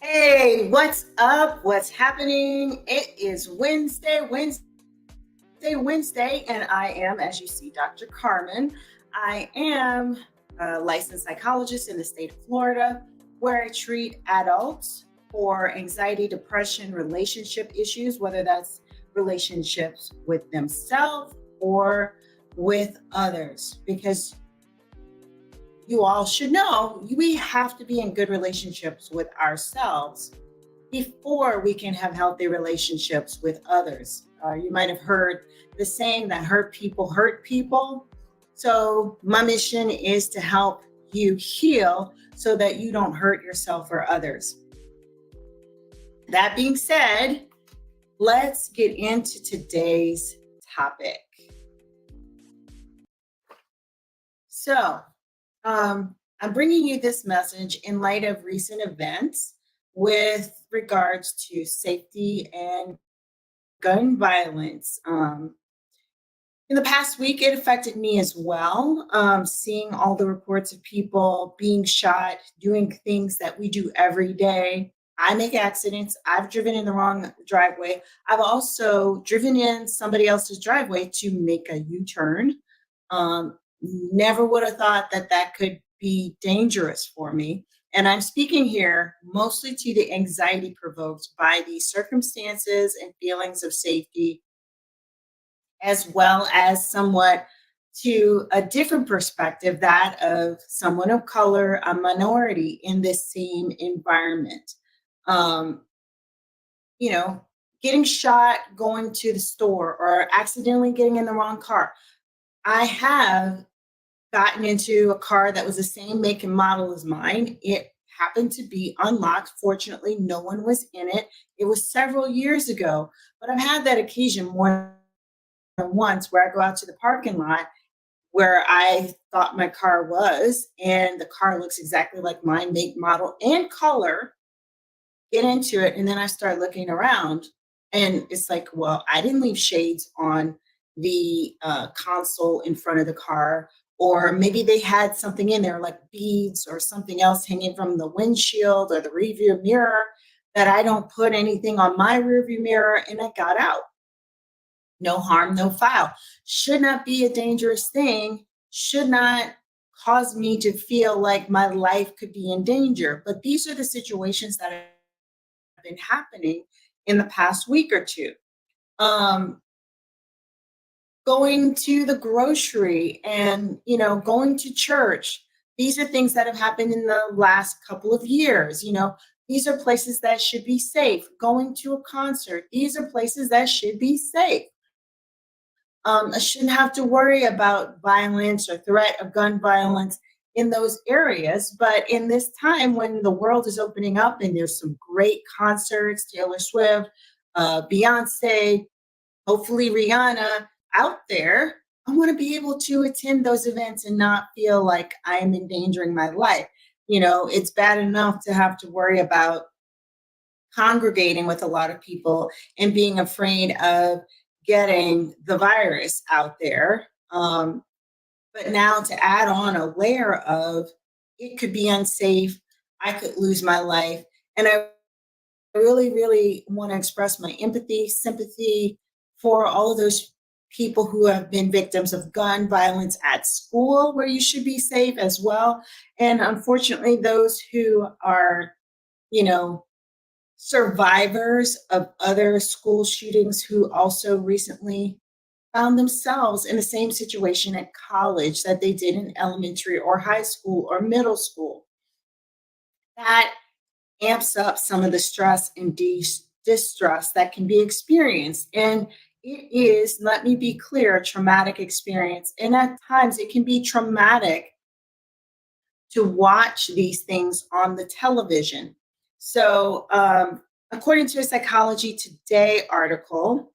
Hey, what's up? What's happening? It is Wednesday, and I am, as you see, Dr. Carmen. I am a licensed psychologist in the state of Florida, where I treat adults for anxiety, depression, relationship issues, whether that's relationships with themselves or with others, because you all should know we have to be in good relationships with ourselves before we can have healthy relationships with others. You might have heard the saying that hurt people hurt people. So, my mission is to help you heal so that you don't hurt yourself or others. That being said, let's get into today's topic. So, I'm bringing you this message in light of recent events with regards to safety and gun violence. In the past week, it affected me as well. Seeing all the reports of people being shot, doing things that we do every day. I make accidents. I've driven in the wrong driveway. I've also driven in somebody else's driveway to make a U turn. Never would have thought that that could be dangerous for me. And I'm speaking here mostly to the anxiety provoked by these circumstances and feelings of safety, as well as somewhat to a different perspective, that of someone of color, a minority in this same environment. Um, you know, Getting shot, going to the store, or accidentally getting in the wrong car. I have gotten into a car that was the same make and model as mine. It happened to be unlocked. Fortunately, no one was in it. It was several years ago, but I've had that occasion more than once where I go out to the parking lot where I thought my car was, and the car looks exactly like mine, make, model, and color. Get into it, and then I start looking around, and it's like, well, I didn't leave shades on the console in front of the car, or maybe they had something in there like beads or something else hanging from the windshield or the rearview mirror, that I don't put anything on my rearview mirror, and I got out. No harm, no foul. Should not be a dangerous thing, should not cause me to feel like my life could be in danger. But these are the situations that have been happening in the past week or two. Um, Going to the grocery and, going to church. These are things that have happened in the last couple of years. These are places that should be safe. Going to a concert, these are places that should be safe. I shouldn't have to worry about violence or threat of gun violence in those areas. But in this time when the world is opening up and there's some great concerts, Taylor Swift, Beyonce, hopefully Rihanna out there, I want to be able to attend those events and not feel like I am endangering my life. It's bad enough to have to worry about congregating with a lot of people and being afraid of getting the virus out there. But now to add on a layer of it could be unsafe, I could lose my life. And I really, really want to express my empathy, sympathy for all of those people who have been victims of gun violence at school, where you should be safe as well. And unfortunately, those who are, you know, survivors of other school shootings who also recently found themselves in the same situation at college that they did in elementary or high school or middle school. That amps up some of the stress and distress that can be experienced. And it is, let me be clear, a traumatic experience. And at times it can be traumatic to watch these things on the television. So, according to a Psychology Today article,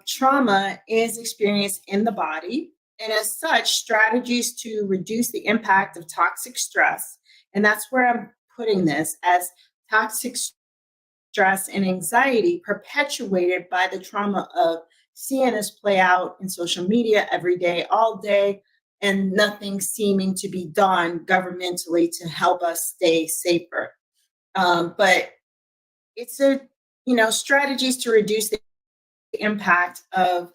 trauma is experienced in the body. And as such, strategies to reduce the impact of toxic stress, and that's where I'm putting this, as toxic stress and anxiety perpetuated by the trauma of seeing this play out in social media every day, all day, and nothing seeming to be done governmentally to help us stay safer. But It's a, strategies to reduce the impact of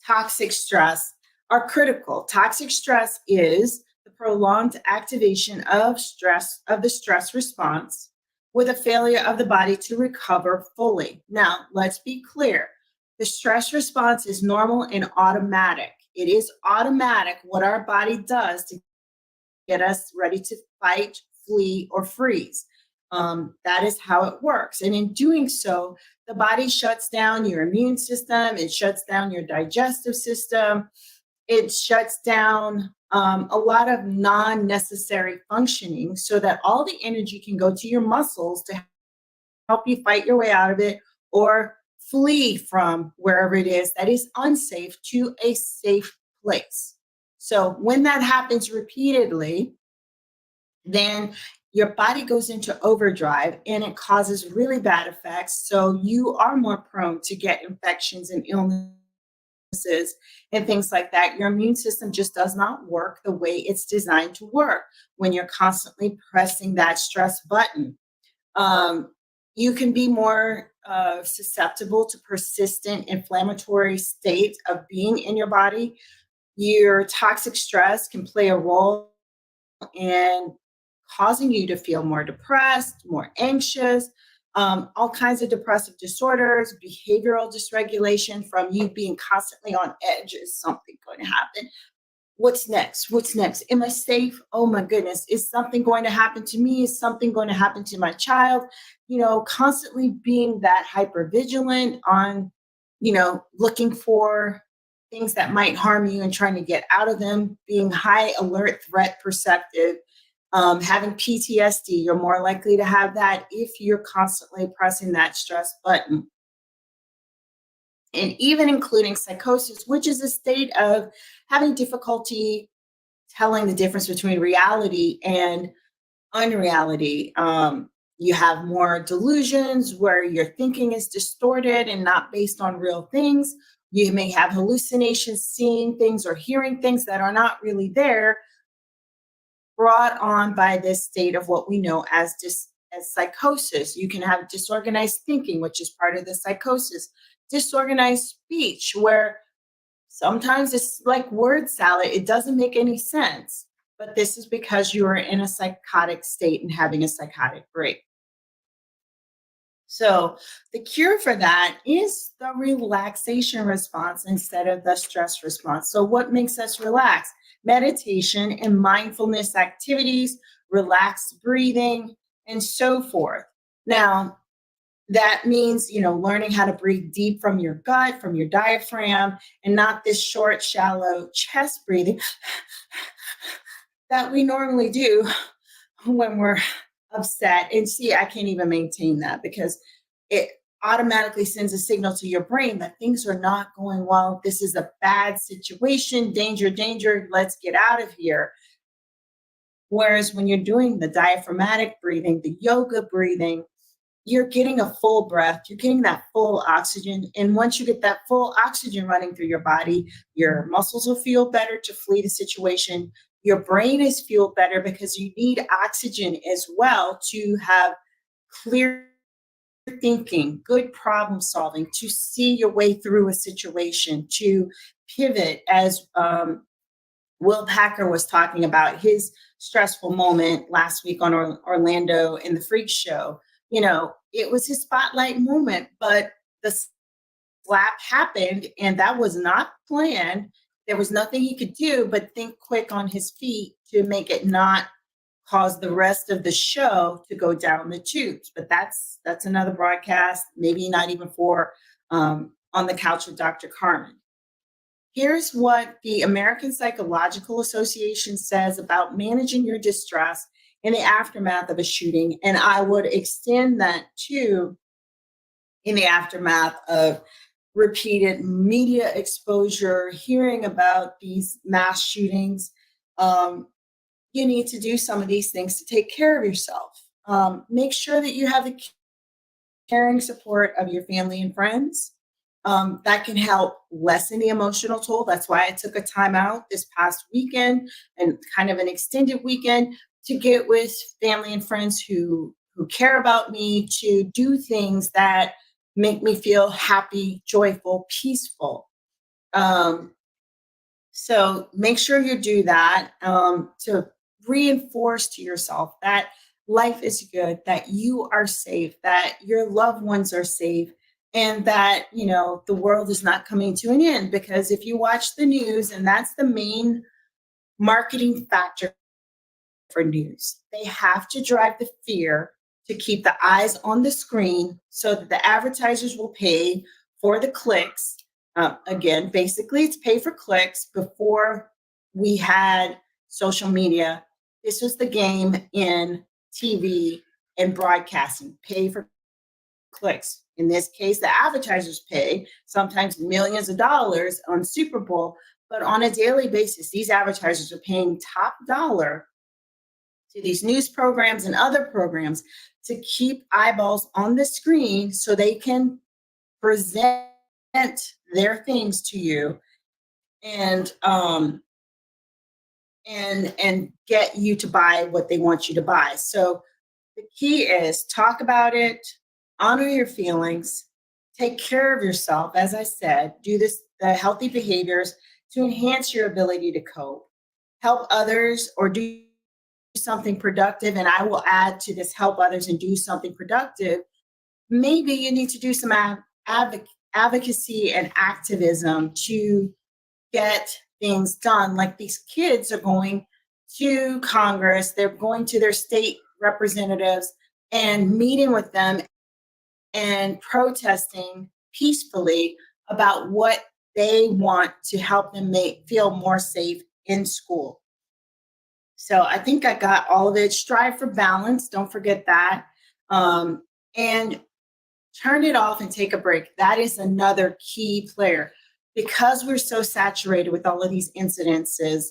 toxic stress are critical. Toxic stress is the prolonged activation of the stress response with a failure of the body to recover fully. Now, let's be clear. The stress response is normal and automatic. It is automatic what our body does to get us ready to fight, flee, or freeze. That is how it works. And in doing so, the body shuts down your immune system, it shuts down your digestive system, it shuts down a lot of non necessary functioning so that all the energy can go to your muscles to help you fight your way out of it or flee from wherever it is that is unsafe to a safe place. So when that happens repeatedly, then your body goes into overdrive and it causes really bad effects. So you are more prone to get infections and illnesses and things like that. Your immune system just does not work the way it's designed to work when you're constantly pressing that stress button. You can be more susceptible to persistent inflammatory states of being in your body. Your toxic stress can play a role in causing you to feel more depressed, more anxious, all kinds of depressive disorders, behavioral dysregulation from you being constantly on edge. Is something going to happen? What's next? What's next? Am I safe? Oh my goodness. Is something going to happen to me? Is something going to happen to my child? Constantly being that hyper vigilant on, looking for things that might harm you and trying to get out of them, being high alert, threat perceptive, having PTSD. You're more likely to have that if you're constantly pressing that stress button. And even including psychosis, which is a state of having difficulty telling the difference between reality and unreality. You have more delusions where your thinking is distorted and not based on real things. You may have hallucinations, seeing things or hearing things that are not really there, brought on by this state of what we know as psychosis. You can have disorganized thinking, which is part of the psychosis, disorganized speech, where sometimes it's like word salad. It doesn't make any sense, but this is because you are in a psychotic state and having a psychotic break. So the cure for that is the relaxation response instead of the stress response. So what makes us relax? Meditation and mindfulness activities, relaxed breathing, and so forth. Now, that means, learning how to breathe deep from your gut, from your diaphragm, and not this short, shallow chest breathing that we normally do when we're upset. And see, I can't even maintain that because it automatically sends a signal to your brain that things are not going well. This is a bad situation, danger, danger, let's get out of here. Whereas when you're doing the diaphragmatic breathing, the yoga breathing, you're getting a full breath, you're getting that full oxygen. And once you get that full oxygen running through your body, your muscles will feel better to flee the situation. Your brain is fueled better because you need oxygen as well to have clear thinking, good problem solving, to see your way through a situation, to pivot, as Will Packer was talking about his stressful moment last week on Orlando in the Freak Show. It was his spotlight moment, but the slap happened and that was not planned. There was nothing he could do but think quick on his feet to make it not cause the rest of the show to go down the tubes. But that's another broadcast, maybe not even for On the Couch with Dr. Carmen. Here's what the American Psychological Association says about managing your distress in the aftermath of a shooting. And I would extend that to in the aftermath of repeated media exposure, hearing about these mass shootings. You need to do some of these things to take care of yourself. Make sure that you have the caring support of your family and friends. That can help lessen the emotional toll. That's why I took a time out this past weekend and kind of an extended weekend to get with family and friends who who care about me to do things that make me feel happy, joyful, peaceful. Um, so make sure you do that to reinforce to yourself that life is good, that you are safe, that your loved ones are safe, and that, the world is not coming to an end. Because if you watch the news, and that's the main marketing factor for news, they have to drive the fear to keep the eyes on the screen so that the advertisers will pay for the clicks. Again, basically, it's pay for clicks. Before we had social media, this was the game in TV and broadcasting, pay for clicks. In this case, the advertisers pay sometimes millions of dollars on Super Bowl, but on a daily basis, these advertisers are paying top dollar to these news programs and other programs to keep eyeballs on the screen so they can present their things to you and and get you to buy what they want you to buy. So the key is talk about it, honor your feelings, take care of yourself. As I said, do the healthy behaviors to enhance your ability to cope, help others, or do something productive. And I will add to this: help others and do something productive. Maybe you need to do some advocacy and activism to get things done. Like these kids are going to Congress, they're going to their state representatives and meeting with them and protesting peacefully about what they want to help them feel more safe in school. So I think I got all of it. Strive for balance. Don't forget that. And turn it off and take a break. That is another key player because we're so saturated with all of these incidences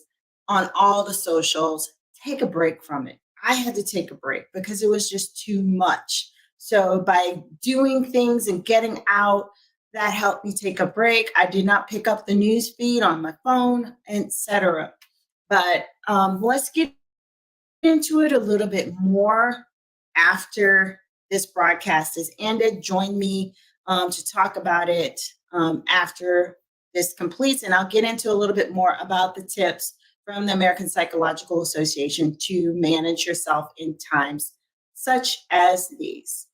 on all the socials. Take a break from it. I had to take a break because it was just too much. So by doing things and getting out, that helped me take a break. I did not pick up the news feed on my phone, etc. But let's get into it a little bit more after this broadcast is ended. Join me to talk about it after this completes, and I'll get into a little bit more about the tips from the American Psychological Association to manage yourself in times such as these.